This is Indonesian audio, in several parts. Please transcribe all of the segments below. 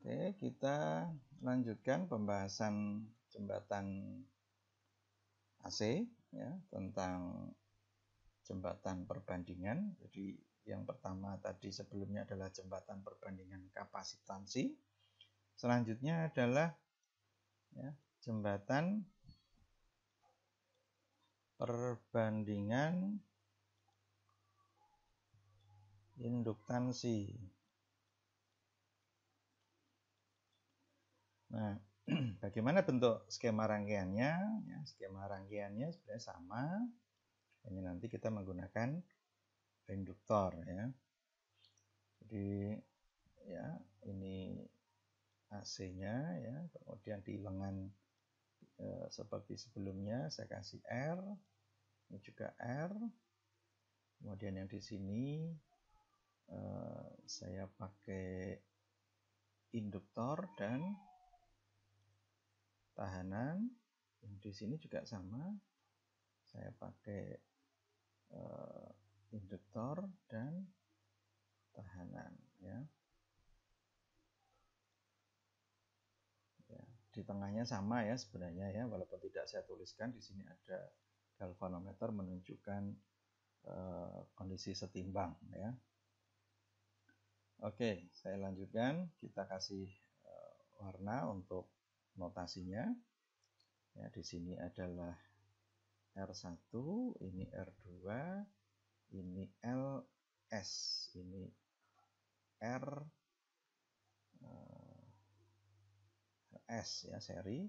Oke, kita lanjutkan pembahasan jembatan AC ya, tentang jembatan perbandingan. Jadi yang pertama tadi sebelumnya adalah jembatan perbandingan kapasitansi. Selanjutnya adalah ya, jembatan perbandingan induktansi. Nah, bagaimana bentuk skema rangkaiannya? Ya, skema rangkaiannya sebenarnya sama. Ini nanti kita menggunakan induktor ya. Jadi ya ini AC-nya ya, kemudian di lengan seperti sebelumnya saya kasih R, ini juga R. Kemudian yang di sini saya pakai induktor dan tahanan. Yang di sini juga sama, saya pakai induktor dan tahanan ya. Di tengahnya sama ya sebenarnya ya, walaupun tidak saya tuliskan. Di sini ada galvanometer menunjukkan kondisi setimbang ya. Oke, saya lanjutkan. Kita kasih warna untuk notasinya. Ya, di sini adalah R1, ini R2, ini LS, ini R S ya seri,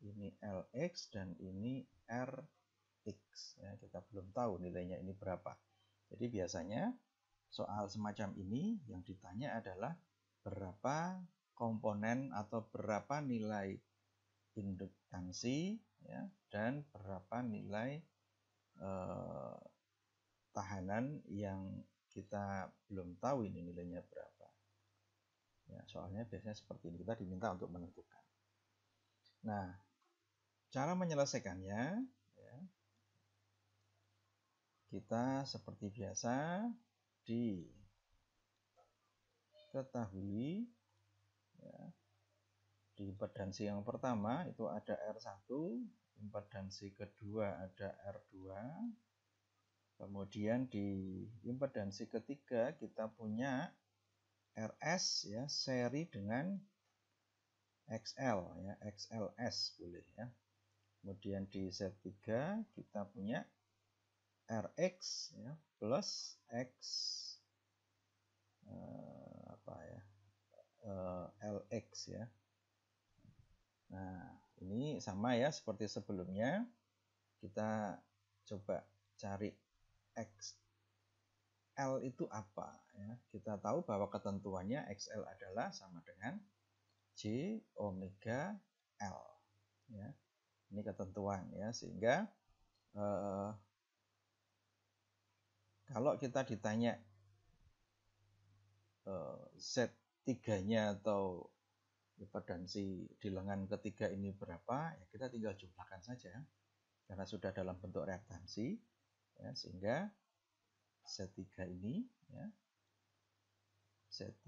ini LX dan ini RX ya, kita belum tahu nilainya ini berapa. Jadi biasanya soal semacam ini yang ditanya adalah berapa komponen atau berapa nilai induktansi ya, dan berapa nilai tahanan yang kita belum tahu ini nilainya berapa. Ya, soalnya biasanya seperti ini, kita diminta untuk menentukan. Nah, cara menyelesaikannya ya, kita seperti biasa diketahui ya, di impedansi yang pertama itu ada R1, impedansi kedua ada R2, kemudian di impedansi ketiga kita punya RS ya, seri dengan XL ya, XLS boleh ya. Kemudian di Z3 kita punya RX ya, plus X LX ya. Nah, ini sama ya seperti sebelumnya. Kita coba cari XL itu apa ya. Kita tahu bahwa ketentuannya XL adalah sama dengan J omega L ya. Ini ketentuan ya, sehingga kalau kita ditanya Z3-nya atau impedansi di lengan ketiga ini berapa, ya kita tinggal jumlahkan saja karena sudah dalam bentuk reaktansi ya, sehingga Z3 ini ya, Z3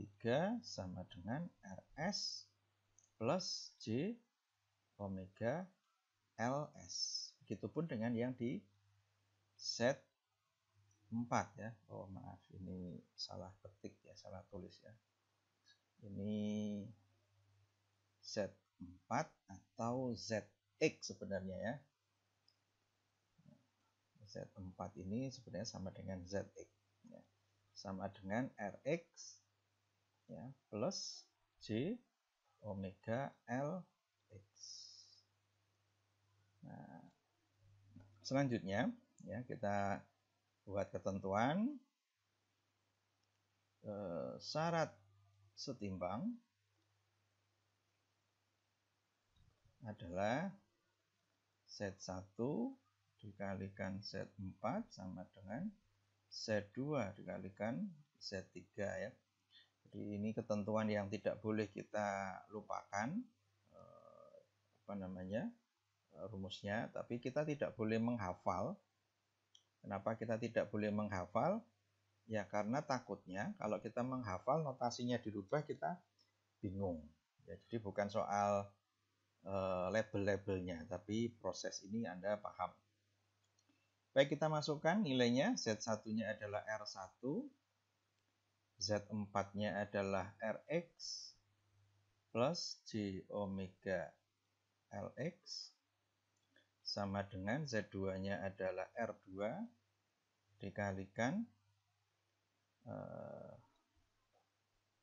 sama dengan RS plus J omega LS. Begitupun dengan yang di Z4 ya. Oh maaf, ini salah ketik ya, salah tulis ya. Ini Z4 atau ZX sebenarnya ya. Z4 ini sebenarnya sama dengan ZX ya. Sama dengan RX ya, plus J omega LX. Nah, selanjutnya ya, kita buat ketentuan syarat setimbang adalah Z1 dikalikan Z4 sama dengan Z2 dikalikan Z3 ya. Jadi ini ketentuan yang tidak boleh kita lupakan rumusnya, tapi kita tidak boleh menghafal. Kenapa kita tidak boleh menghafal? Ya karena takutnya kalau kita menghafal notasinya dirubah kita bingung Ya, jadi bukan soal label-labelnya, tapi proses ini Anda paham. Baik, kita masukkan nilainya. Z1-nya adalah R1, Z4-nya adalah Rx plus J omega Lx sama dengan Z2-nya adalah R2 dikalikan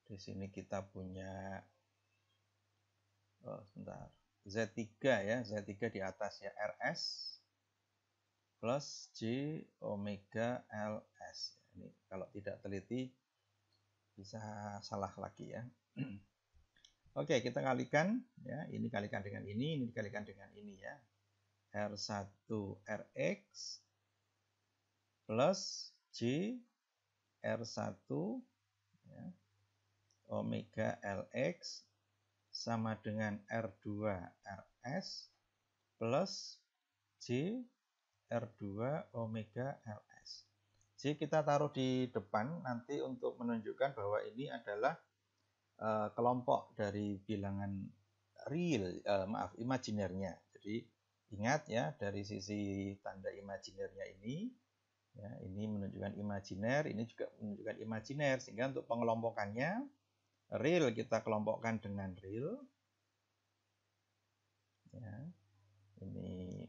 di sini kita punya sebentar, Z3 ya, Z3 di atas ya, Rs plus J omega Ls. Ini kalau tidak teliti bisa salah lagi ya. Oke, kita kalikan ya, ini kalikan dengan ini dikalikan dengan ini ya. R1 Rx plus J R1 ya, omega Lx sama dengan R2 Rs plus J R2 omega Ls. J kita taruh di depan nanti untuk menunjukkan bahwa ini adalah kelompok dari bilangan real, imajinernya. Jadi ingat ya, dari sisi tanda imajinernya ini, ya, ini menunjukkan imajiner, ini juga menunjukkan imajiner, sehingga untuk pengelompokannya real kita kelompokkan dengan real. Ya, ini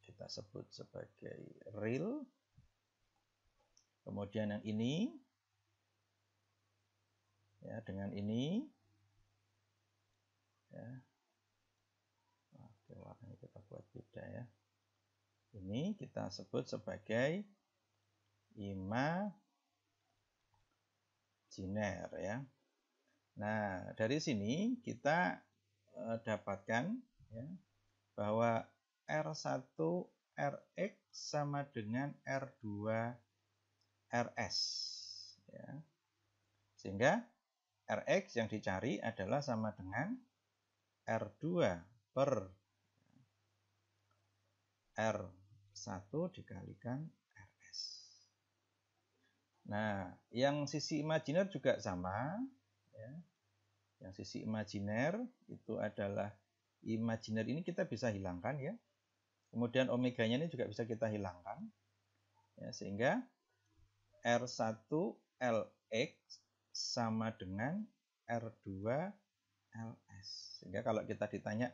kita sebut sebagai real. Kemudian yang ini ya, dengan ini ya. Oke, warnanya kita buat beda ya. Ini kita sebut sebagai imajiner ya. Nah, dari sini kita dapatkan ya, bahwa R1 Rx sama dengan R2 Rs ya. Sehingga Rx yang dicari adalah sama dengan R2 per R1 dikalikan Rs. Nah, yang sisi imajiner juga sama ya. Yang sisi imajiner itu adalah imajiner ini kita bisa hilangkan ya. Kemudian omeganya ini juga bisa kita hilangkan. Ya, sehingga R1 Lx sama dengan R2 Ls. Sehingga kalau kita ditanya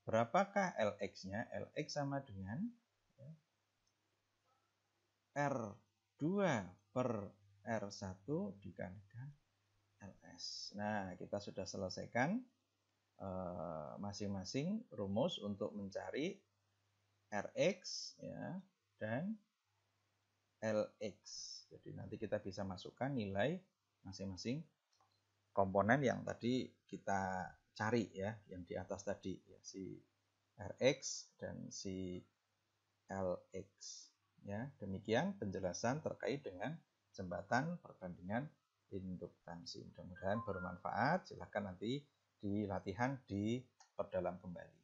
berapakah Lx-nya? Lx sama dengan ya, R2 per R1 dikalikan Ls. Nah, kita sudah selesaikan masing-masing rumus untuk mencari Rx ya, dan Lx. Jadi nanti kita bisa masukkan nilai masing-masing komponen yang tadi kita cari ya, yang di atas tadi ya, si Rx dan si Lx ya. Demikian penjelasan terkait dengan jembatan perbandingan induktansi. Mudah-mudahan bermanfaat. Silahkan nanti di latihan diperdalam kembali.